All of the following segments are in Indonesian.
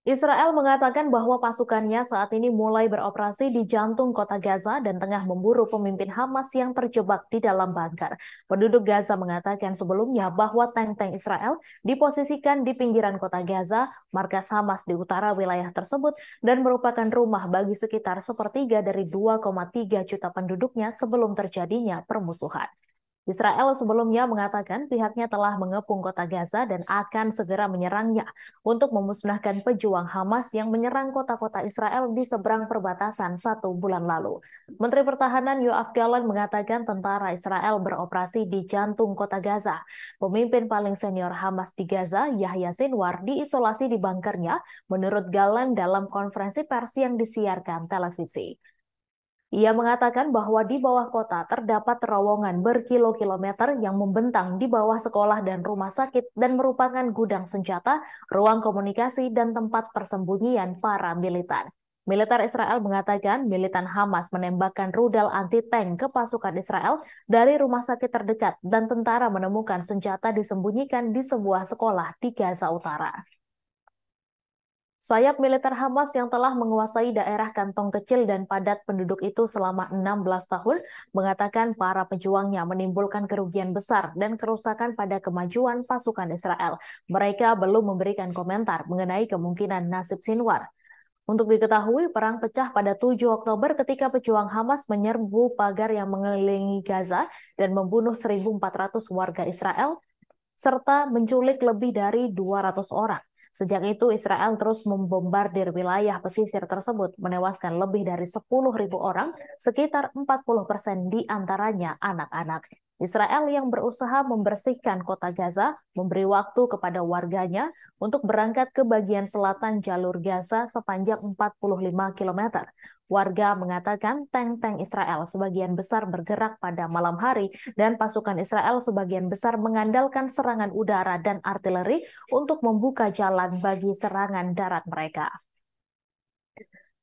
Israel mengatakan bahwa pasukannya saat ini mulai beroperasi di jantung kota Gaza dan tengah memburu pemimpin Hamas yang terjebak di dalam bunker. Penduduk Gaza mengatakan sebelumnya bahwa tank-tank Israel diposisikan di pinggiran kota Gaza, markas Hamas di utara wilayah tersebut, dan merupakan rumah bagi sekitar sepertiga dari 2,3 juta penduduknya sebelum terjadinya permusuhan. Israel sebelumnya mengatakan pihaknya telah mengepung kota Gaza dan akan segera menyerangnya untuk memusnahkan pejuang Hamas yang menyerang kota-kota Israel di seberang perbatasan 1 bulan lalu. Menteri Pertahanan Yoav Gallant mengatakan tentara Israel beroperasi di jantung kota Gaza. Pemimpin paling senior Hamas di Gaza, Yahya Sinwar, diisolasi di bunkernya, menurut Gallant dalam konferensi pers yang disiarkan televisi. Ia mengatakan bahwa di bawah kota terdapat terowongan berkilo-kilometer yang membentang di bawah sekolah dan rumah sakit dan merupakan gudang senjata, ruang komunikasi, dan tempat persembunyian para militan. Militer Israel mengatakan militan Hamas menembakkan rudal anti-tank ke pasukan Israel dari rumah sakit terdekat dan tentara menemukan senjata disembunyikan di sebuah sekolah di Gaza Utara. Sayap militer Hamas yang telah menguasai daerah kantong kecil dan padat penduduk itu selama 16 tahun mengatakan para pejuangnya menimbulkan kerugian besar dan kerusakan pada kemajuan pasukan Israel. Mereka belum memberikan komentar mengenai kemungkinan nasib Sinwar. Untuk diketahui, perang pecah pada 7 Oktober ketika pejuang Hamas menyerbu pagar yang mengelilingi Gaza dan membunuh 1.400 warga Israel serta menculik lebih dari 200 orang. Sejak itu, Israel terus membombardir wilayah pesisir tersebut, menewaskan lebih dari 10.000 orang, sekitar 40% di antaranya anak-anak. Israel yang berusaha membersihkan kota Gaza memberi waktu kepada warganya untuk berangkat ke bagian selatan jalur Gaza sepanjang 45 km. Warga mengatakan tank-tank Israel sebagian besar bergerak pada malam hari dan pasukan Israel sebagian besar mengandalkan serangan udara dan artileri untuk membuka jalan bagi serangan darat mereka.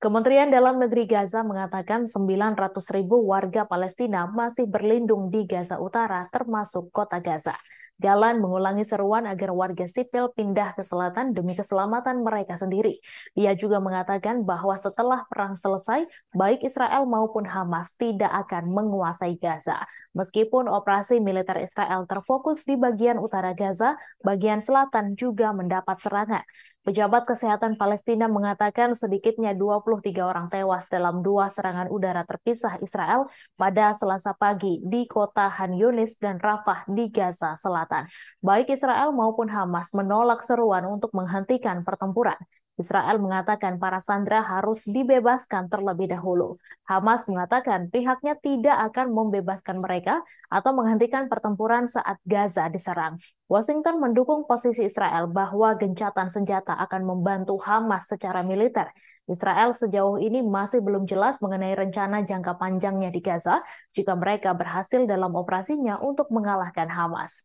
Kementerian Dalam Negeri Gaza mengatakan 900.000 warga Palestina masih berlindung di Gaza Utara, termasuk kota Gaza. Gallant mengulangi seruan agar warga sipil pindah ke selatan demi keselamatan mereka sendiri. Ia juga mengatakan bahwa setelah perang selesai, baik Israel maupun Hamas tidak akan menguasai Gaza. Meskipun operasi militer Israel terfokus di bagian utara Gaza, bagian selatan juga mendapat serangan. Pejabat Kesehatan Palestina mengatakan sedikitnya 23 orang tewas dalam 2 serangan udara terpisah Israel pada Selasa pagi di kota Han Yunis dan Rafah di Gaza Selatan. Baik Israel maupun Hamas menolak seruan untuk menghentikan pertempuran. Israel mengatakan para sandera harus dibebaskan terlebih dahulu. Hamas mengatakan pihaknya tidak akan membebaskan mereka atau menghentikan pertempuran saat Gaza diserang. Washington mendukung posisi Israel bahwa gencatan senjata akan membantu Hamas secara militer. Israel sejauh ini masih belum jelas mengenai rencana jangka panjangnya di Gaza jika mereka berhasil dalam operasinya untuk mengalahkan Hamas.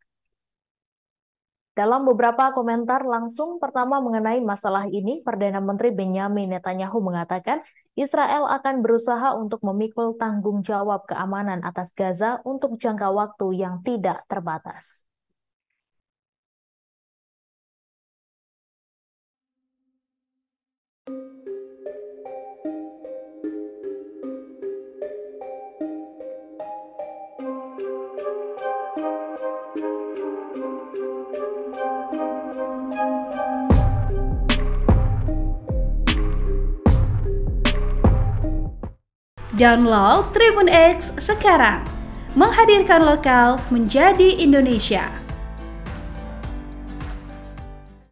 Dalam beberapa komentar langsung pertama mengenai masalah ini, Perdana Menteri Benyamin Netanyahu mengatakan Israel akan berusaha untuk memikul tanggung jawab keamanan atas Gaza untuk jangka waktu yang tidak terbatas. Download Tribun X sekarang, menghadirkan lokal menjadi Indonesia.